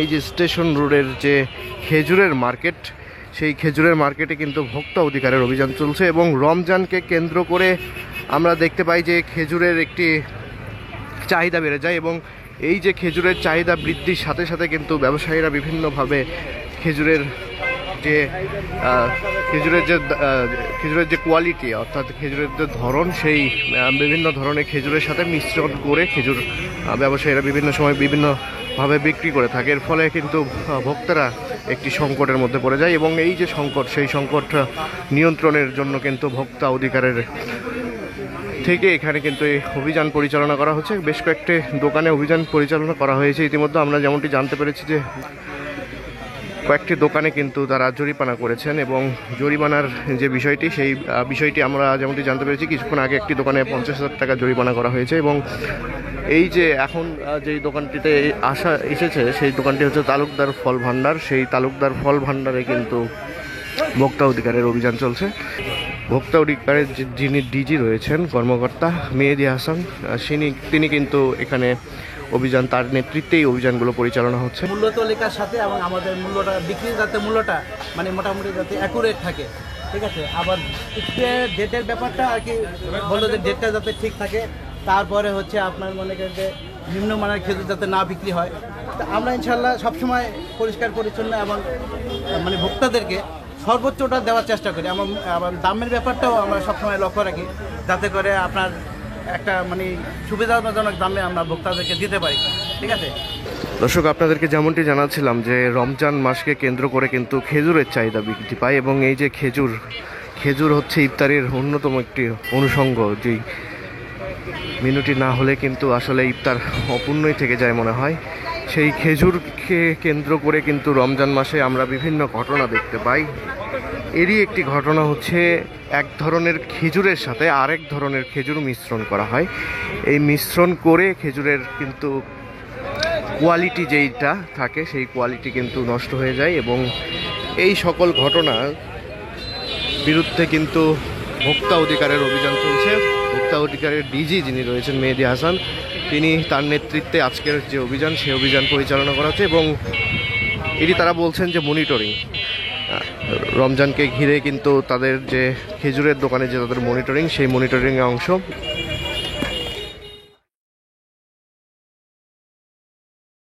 এই যে স্টেশন রোডের যে খেজুরের মার্কেট, সেই খেজুরের মার্কেটে কিন্তু ভোক্তা অধিকারের অভিযান চলছে এবং রমজানকে কেন্দ্র করে আমরা দেখতে পাই যে খেজুরের একটি চাহিদা বেড়ে যায় এবং এই যে খেজুরের চাহিদা বৃদ্ধির সাথে সাথে কিন্তু ব্যবসায়ীরা বিভিন্নভাবে খেজুরের যে খেজুরের যে কোয়ালিটি অর্থাৎ খেজুরের যে ধরন, সেই বিভিন্ন ধরনের খেজুরের সাথে মিশ্রণ করে খেজুর ব্যবসায়ীরা বিভিন্ন সময় বিভিন্নভাবে বিক্রি করে থাকে। এর ফলে কিন্তু ভোক্তারা একটি সংকটের মধ্যে পড়ে যায় এবং এই যে সংকট, সেই সংকট নিয়ন্ত্রণের জন্য কিন্তু ভোক্তা অধিকারের থেকে এখানে কিন্তু এই অভিযান পরিচালনা করা হচ্ছে। বেশ কয়েকটি দোকানে অভিযান পরিচালনা করা হয়েছে ইতিমধ্যে। আমরা যেমনটি জানতে পেরেছি যে কয়েকটি দোকানে কিন্তু তারা জরিমানা করেছেন এবং জরিমানার যে বিষয়টি, সেই বিষয়টি আমরা যেমনটি জানতে পেরেছি কিছুক্ষণ আগে একটি দোকানে 50,000 টাকা জরিমানা করা হয়েছে। এবং এই যে এখন যেই দোকানটিতে এসেছে সেই দোকানটি হচ্ছে তালুকদার ফল ভাণ্ডার। সেই তালুকদার ফল ভাণ্ডারে কিন্তু ভোক্তা অধিকারের অভিযান চলছে। ভোক্তা অধিকারের যিনি ডিজি রয়েছেন কর্মকর্তা মেহেদি হাসান, তিনি কিন্তু এখানে অভিযান, তার নেতৃত্বেই অভিযানগুলো পরিচালনা হচ্ছে। মূল্য তালিকার সাথে এবং আমাদের মূল্যটা বিক্রির যাতে মূল্যটা মানে মোটামুটি যাতে অ্যাকুরেট থাকে, ঠিক আছে। আবার ডেটের ব্যাপারটা আর কি বললো যে ডেটটা যাতে ঠিক থাকে। তারপরে হচ্ছে আপনার মনে করেন যে নিম্নমানের খেজুর যাতে না বিক্রি হয়। তা আমরা ইনশাল্লাহ সবসময় পরিষ্কার পরিচ্ছন্ন এবং মানে ভোক্তাদেরকে সর্বোচ্চটা দেওয়ার চেষ্টা করি। আমার দামের ব্যাপারটাও আমরা সবসময় লক্ষ্য রাখি যাতে করে আপনার একটা মানে সুবিধাজনক দামে আমরা ভোক্তাদেরকে দিতে পারি, ঠিক আছে। দর্শক, আপনাদেরকে যেমনটি জানাচ্ছিলাম যে রমজান মাসকে কেন্দ্র করে কিন্তু খেজুরের চাহিদা বৃদ্ধি পায় এবং এই যে খেজুর হচ্ছে ইফতারের অন্যতম একটি অনুষঙ্গ। যেই মেনুটি না হলে কিন্তু আসলে ইফতার অপূর্ণই থেকে যায় মনে হয়। সেই খেজুরকে কেন্দ্র করে কিন্তু রমজান মাসে আমরা বিভিন্ন ঘটনা দেখতে পাই। এরই একটি ঘটনা হচ্ছে এক ধরনের খেজুরের সাথে আরেক ধরনের খেজুর মিশ্রণ করা হয়। এই মিশ্রণ করে খেজুরের কিন্তু কোয়ালিটি যেইটা থাকে সেই কোয়ালিটি কিন্তু নষ্ট হয়ে যায় এবং এই সকল ঘটনার বিরুদ্ধে কিন্তু ভোক্তা অধিকারের অভিযান চলছে। ভোক্তা অধিকারের ডিজি যিনি রয়েছেন মেহেদি হাসান, তিনি তার নেতৃত্বে আজকের যে অভিযান, সেই অভিযান পরিচালনা করা হচ্ছে এবং এটি তারা বলছেন যে মনিটরিং। রমজানকে ঘিরে কিন্তু তাদের যে খেজুরের দোকানে যে তাদের মনিটরিং, সেই মনিটরিংয়ের অংশ